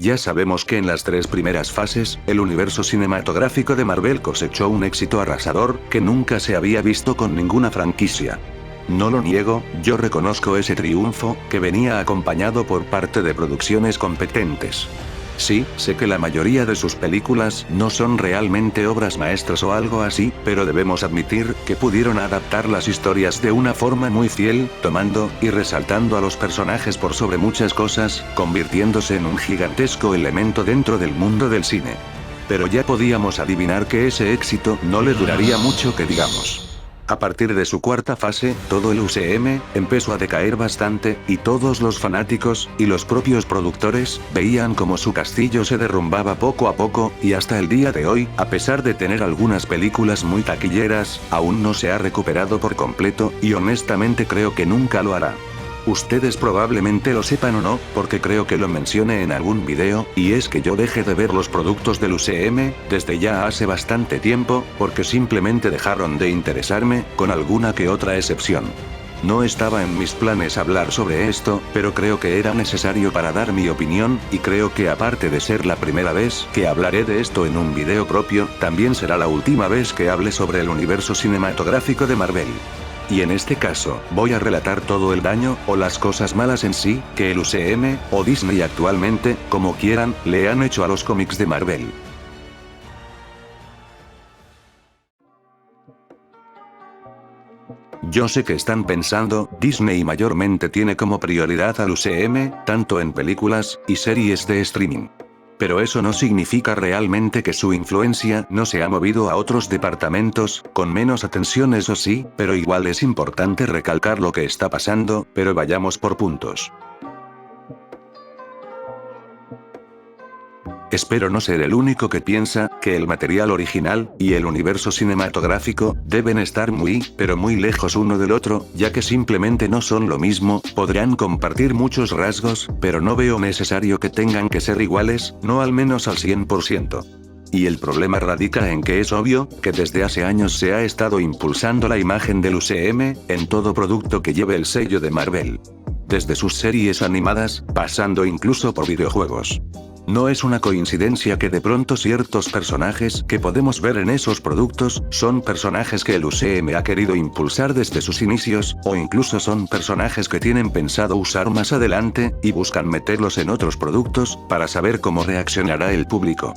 Ya sabemos que en las 3 primeras fases, el universo cinematográfico de Marvel cosechó un éxito arrasador, que nunca se había visto con ninguna franquicia. No lo niego, yo reconozco ese triunfo, que venía acompañado por parte de producciones competentes. Sí, sé que la mayoría de sus películas no son realmente obras maestras o algo así, pero debemos admitir que pudieron adaptar las historias de una forma muy fiel, tomando y resaltando a los personajes por sobre muchas cosas, convirtiéndose en un gigantesco elemento dentro del mundo del cine. Pero ya podíamos adivinar que ese éxito no le duraría mucho que digamos. A partir de su cuarta fase, todo el UCM empezó a decaer bastante, y todos los fanáticos, y los propios productores, veían como su castillo se derrumbaba poco a poco, y hasta el día de hoy, a pesar de tener algunas películas muy taquilleras, aún no se ha recuperado por completo, y honestamente creo que nunca lo hará. Ustedes probablemente lo sepan o no, porque creo que lo mencioné en algún video, y es que yo dejé de ver los productos del UCM, desde ya hace bastante tiempo, porque simplemente dejaron de interesarme, con alguna que otra excepción. No estaba en mis planes hablar sobre esto, pero creo que era necesario para dar mi opinión, y creo que aparte de ser la primera vez que hablaré de esto en un video propio, también será la última vez que hable sobre el universo cinematográfico de Marvel. Y en este caso, voy a relatar todo el daño, o las cosas malas en sí, que el UCM, o Disney actualmente, como quieran, le han hecho a los cómics de Marvel. Yo sé que están pensando, Disney mayormente tiene como prioridad al UCM, tanto en películas y series de streaming. Pero eso no significa realmente que su influencia no se ha movido a otros departamentos, con menos atención eso sí, pero igual es importante recalcar lo que está pasando, pero vayamos por puntos. Espero no ser el único que piensa que el material original y el universo cinematográfico deben estar muy, pero muy lejos uno del otro, ya que simplemente no son lo mismo, podrán compartir muchos rasgos, pero no veo necesario que tengan que ser iguales, no al menos al 100%. Y el problema radica en que es obvio, que desde hace años se ha estado impulsando la imagen del UCM, en todo producto que lleve el sello de Marvel. Desde sus series animadas, pasando incluso por videojuegos. No es una coincidencia que de pronto ciertos personajes que podemos ver en esos productos, son personajes que el UCM ha querido impulsar desde sus inicios, o incluso son personajes que tienen pensado usar más adelante, y buscan meterlos en otros productos, para saber cómo reaccionará el público.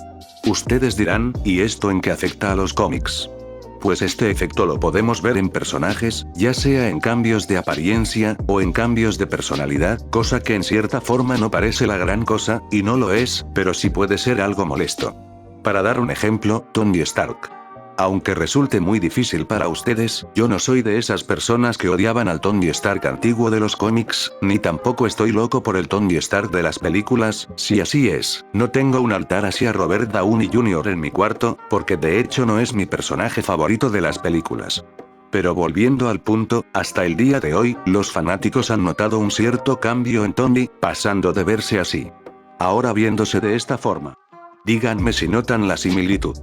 Ustedes dirán, ¿y esto en qué afecta a los cómics? Pues este efecto lo podemos ver en personajes, ya sea en cambios de apariencia, o en cambios de personalidad, cosa que en cierta forma no parece la gran cosa, y no lo es, pero sí puede ser algo molesto. Para dar un ejemplo, Tony Stark. Aunque resulte muy difícil para ustedes, yo no soy de esas personas que odiaban al Tony Stark antiguo de los cómics, ni tampoco estoy loco por el Tony Stark de las películas, si así es, no tengo un altar hacia Robert Downey Jr. en mi cuarto, porque de hecho no es mi personaje favorito de las películas. Pero volviendo al punto, hasta el día de hoy, los fanáticos han notado un cierto cambio en Tony, pasando de verse así. Ahora viéndose de esta forma. Díganme si notan la similitud.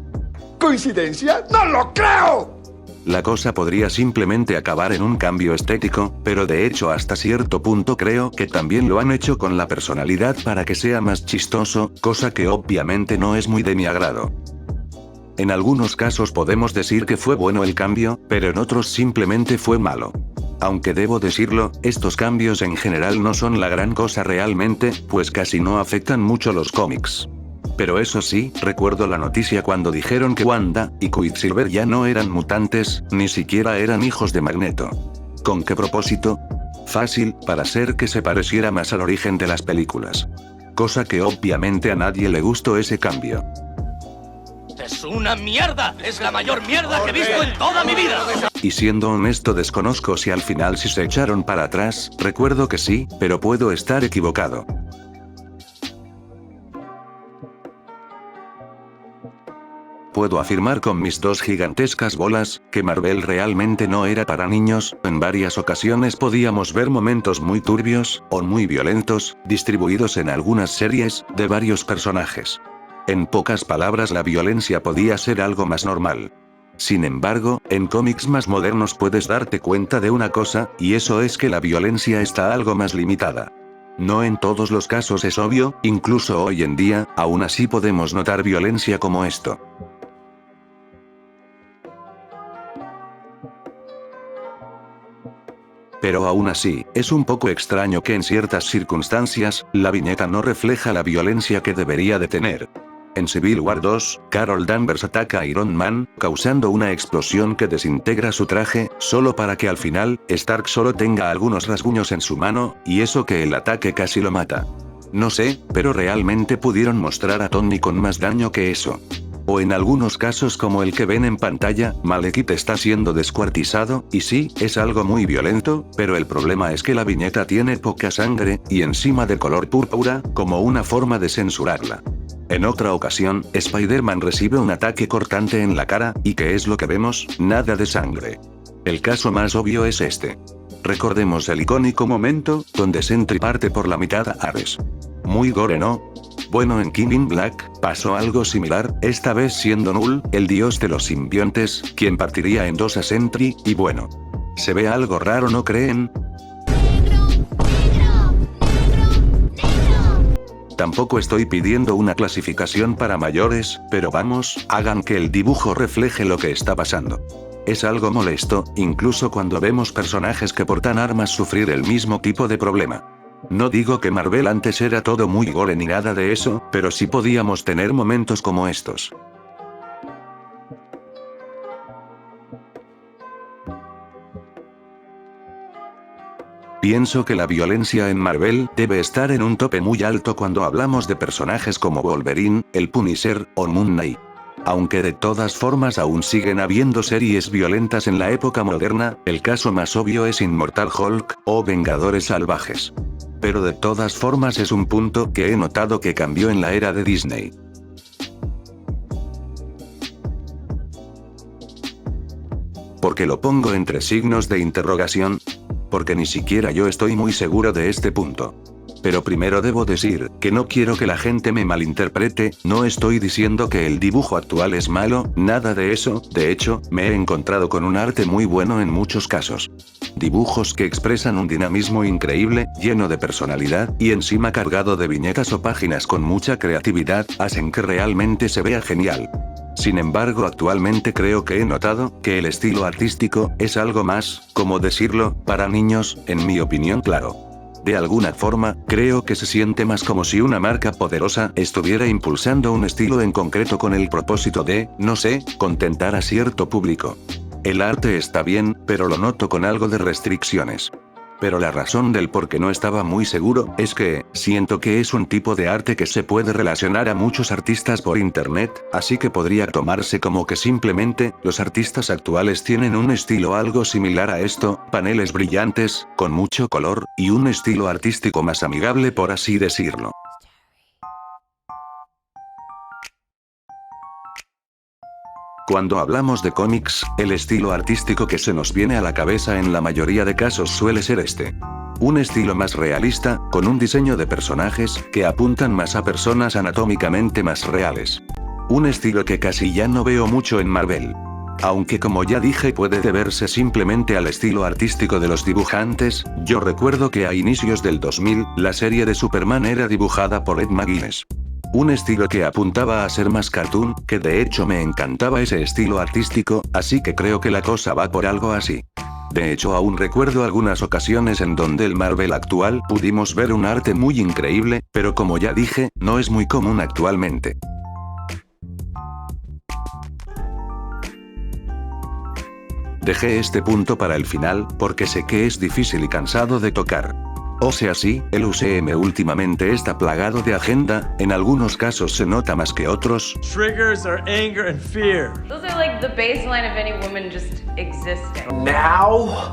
¿Coincidencia? ¡No lo creo! La cosa podría simplemente acabar en un cambio estético, pero de hecho hasta cierto punto creo que también lo han hecho con la personalidad para que sea más chistoso, cosa que obviamente no es muy de mi agrado. En algunos casos podemos decir que fue bueno el cambio, pero en otros simplemente fue malo. Aunque debo decirlo, estos cambios en general no son la gran cosa realmente, pues casi no afectan mucho los cómics. Pero eso sí, recuerdo la noticia cuando dijeron que Wanda y Quicksilver ya no eran mutantes, ni siquiera eran hijos de Magneto. ¿Con qué propósito? Fácil, para hacer que se pareciera más al origen de las películas. Cosa que obviamente a nadie le gustó ese cambio. ¡Es una mierda! ¡Es la mayor mierda que he visto en toda mi vida! Y siendo honesto desconozco si al final sí se echaron para atrás, recuerdo que sí, pero puedo estar equivocado. Puedo afirmar con mis dos gigantescas bolas, que Marvel realmente no era para niños, en varias ocasiones podíamos ver momentos muy turbios, o muy violentos, distribuidos en algunas series, de varios personajes. En pocas palabras la violencia podía ser algo más normal. Sin embargo, en cómics más modernos puedes darte cuenta de una cosa, y eso es que la violencia está algo más limitada. No en todos los casos es obvio, incluso hoy en día, aún así podemos notar violencia como esto. Pero aún así, es un poco extraño que en ciertas circunstancias, la viñeta no refleja la violencia que debería de tener. En Civil War 2, Carol Danvers ataca a Iron Man, causando una explosión que desintegra su traje, solo para que al final, Stark solo tenga algunos rasguños en su mano, y eso que el ataque casi lo mata. No sé, pero realmente pudieron mostrar a Tony con más daño que eso. O en algunos casos como el que ven en pantalla, Malekith está siendo descuartizado, y sí, es algo muy violento, pero el problema es que la viñeta tiene poca sangre, y encima de color púrpura, como una forma de censurarla. En otra ocasión, Spider-Man recibe un ataque cortante en la cara, ¿y qué es lo que vemos? Nada de sangre. El caso más obvio es este. Recordemos el icónico momento, donde Sentry parte por la mitad a Ares. Muy gore, ¿no? Bueno, en King in Black, pasó algo similar, esta vez siendo Null, el dios de los simbiontes, quien partiría en dos a Sentry, y bueno. Se ve algo raro, ¿no creen? Tampoco estoy pidiendo una clasificación para mayores, pero vamos, hagan que el dibujo refleje lo que está pasando. Es algo molesto, incluso cuando vemos personajes que portan armas sufrir el mismo tipo de problema. No digo que Marvel antes era todo muy gore ni nada de eso, pero sí podíamos tener momentos como estos. Pienso que la violencia en Marvel debe estar en un tope muy alto cuando hablamos de personajes como Wolverine, el Punisher, o Moon Knight. Aunque de todas formas aún siguen habiendo series violentas en la época moderna, el caso más obvio es Immortal Hulk, o Vengadores Salvajes. Pero de todas formas es un punto que he notado que cambió en la era de Disney. ¿Por qué lo pongo entre signos de interrogación? Porque ni siquiera yo estoy muy seguro de este punto. Pero primero debo decir, que no quiero que la gente me malinterprete, no estoy diciendo que el dibujo actual es malo, nada de eso, de hecho, me he encontrado con un arte muy bueno en muchos casos. Dibujos que expresan un dinamismo increíble, lleno de personalidad, y encima cargado de viñetas o páginas con mucha creatividad, hacen que realmente se vea genial. Sin embargo, actualmente creo que he notado que el estilo artístico es algo más, ¿cómo decirlo?, para niños, en mi opinión, claro. De alguna forma, creo que se siente más como si una marca poderosa estuviera impulsando un estilo en concreto con el propósito de, no sé, contentar a cierto público. El arte está bien, pero lo noto con algo de restricciones. Pero la razón del por qué no estaba muy seguro, es que, siento que es un tipo de arte que se puede relacionar a muchos artistas por internet, así que podría tomarse como que simplemente, los artistas actuales tienen un estilo algo similar a esto, paneles brillantes, con mucho color, y un estilo artístico más amigable por así decirlo. Cuando hablamos de cómics, el estilo artístico que se nos viene a la cabeza en la mayoría de casos suele ser este. Un estilo más realista, con un diseño de personajes, que apuntan más a personas anatómicamente más reales. Un estilo que casi ya no veo mucho en Marvel. Aunque como ya dije puede deberse simplemente al estilo artístico de los dibujantes, yo recuerdo que a inicios del 2000, la serie de Superman era dibujada por Ed McGuinness. Un estilo que apuntaba a ser más cartoon, que de hecho me encantaba ese estilo artístico, así que creo que la cosa va por algo así. De hecho aún recuerdo algunas ocasiones en donde el Marvel actual pudimos ver un arte muy increíble, pero como ya dije, no es muy común actualmente. Dejé este punto para el final, porque sé que es difícil y cansado de tocar. O sea sí, el UCM últimamente está plagado de agenda, en algunos casos se nota más que otros. Triggers are anger and fear. Those are like the baseline of any woman just existing. Now,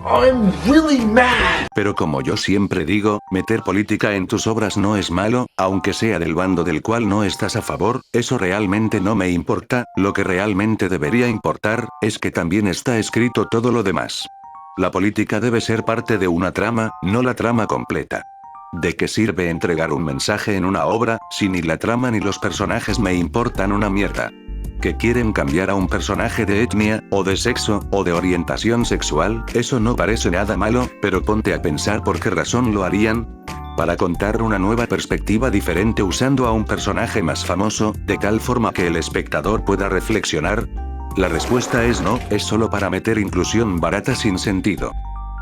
I'm really mad. Pero como yo siempre digo, meter política en tus obras no es malo, aunque sea del bando del cual no estás a favor, eso realmente no me importa, lo que realmente debería importar, es que también está escrito todo lo demás. La política debe ser parte de una trama, no la trama completa. ¿De qué sirve entregar un mensaje en una obra, si ni la trama ni los personajes me importan una mierda? ¿Que quieren cambiar a un personaje de etnia, o de sexo, o de orientación sexual? Eso no parece nada malo, pero ponte a pensar por qué razón lo harían. para contar una nueva perspectiva diferente usando a un personaje más famoso, de tal forma que el espectador pueda reflexionar? La respuesta es no, es solo para meter inclusión barata sin sentido.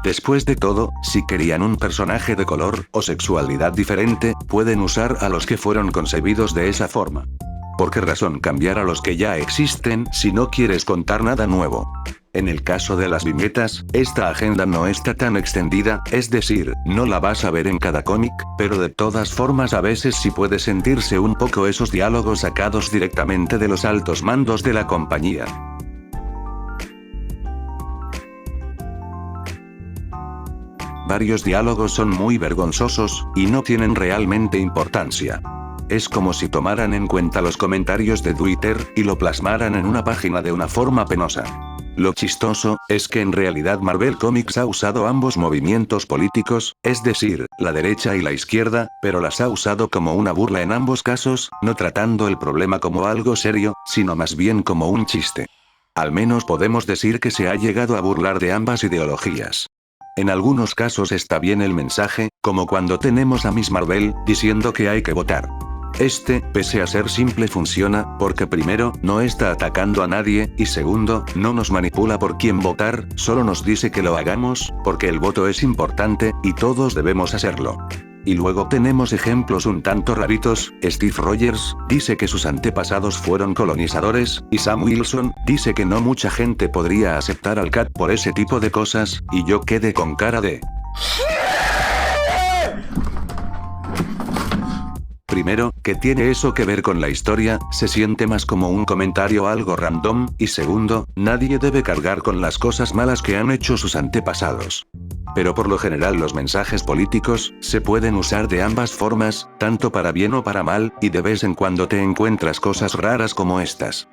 Después de todo, si querían un personaje de color o sexualidad diferente, pueden usar a los que fueron concebidos de esa forma. ¿Por qué razón cambiar a los que ya existen si no quieres contar nada nuevo? En el caso de las viñetas, esta agenda no está tan extendida, es decir, no la vas a ver en cada cómic, pero de todas formas a veces sí puede sentirse un poco esos diálogos sacados directamente de los altos mandos de la compañía. Varios diálogos son muy vergonzosos, y no tienen realmente importancia. Es como si tomaran en cuenta los comentarios de Twitter, y lo plasmaran en una página de una forma penosa. Lo chistoso, es que en realidad Marvel Comics ha usado ambos movimientos políticos, es decir, la derecha y la izquierda, pero las ha usado como una burla en ambos casos, no tratando el problema como algo serio, sino más bien como un chiste. Al menos podemos decir que se ha llegado a burlar de ambas ideologías. En algunos casos está bien el mensaje, como cuando tenemos a Miss Marvel, diciendo que hay que votar. Pese a ser simple funciona, porque primero, no está atacando a nadie, y segundo, no nos manipula por quién votar, solo nos dice que lo hagamos, porque el voto es importante, y todos debemos hacerlo. Y luego tenemos ejemplos un tanto raritos, Steve Rogers, dice que sus antepasados fueron colonizadores, y Sam Wilson, dice que no mucha gente podría aceptar al Cap por ese tipo de cosas, y yo quedé con cara de... Primero, ¿qué tiene eso que ver con la historia? Se siente más como un comentario algo random, y segundo, nadie debe cargar con las cosas malas que han hecho sus antepasados. Pero por lo general los mensajes políticos, se pueden usar de ambas formas, tanto para bien o para mal, y de vez en cuando te encuentras cosas raras como estas.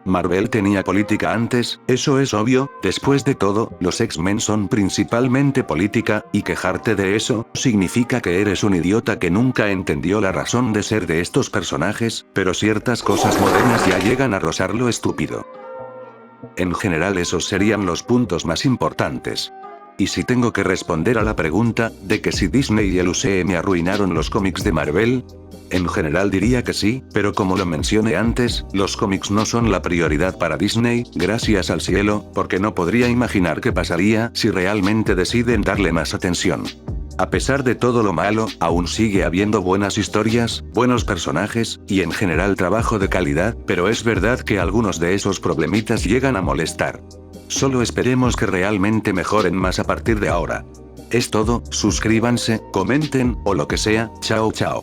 Marvel tenía política antes, eso es obvio, después de todo, los X-Men son principalmente política, y quejarte de eso, significa que eres un idiota que nunca entendió la razón de ser de estos personajes, pero ciertas cosas modernas ya llegan a rozar lo estúpido. En general esos serían los puntos más importantes. Y si tengo que responder a la pregunta, de que si Disney y el UCM arruinaron los cómics de Marvel, en general diría que sí, pero como lo mencioné antes, los cómics no son la prioridad para Disney, gracias al cielo, porque no podría imaginar qué pasaría si realmente deciden darle más atención. A pesar de todo lo malo, aún sigue habiendo buenas historias, buenos personajes, y en general trabajo de calidad, pero es verdad que algunos de esos problemitas llegan a molestar. Solo esperemos que realmente mejoren más a partir de ahora. Es todo, suscríbanse, comenten, o lo que sea, chao chao.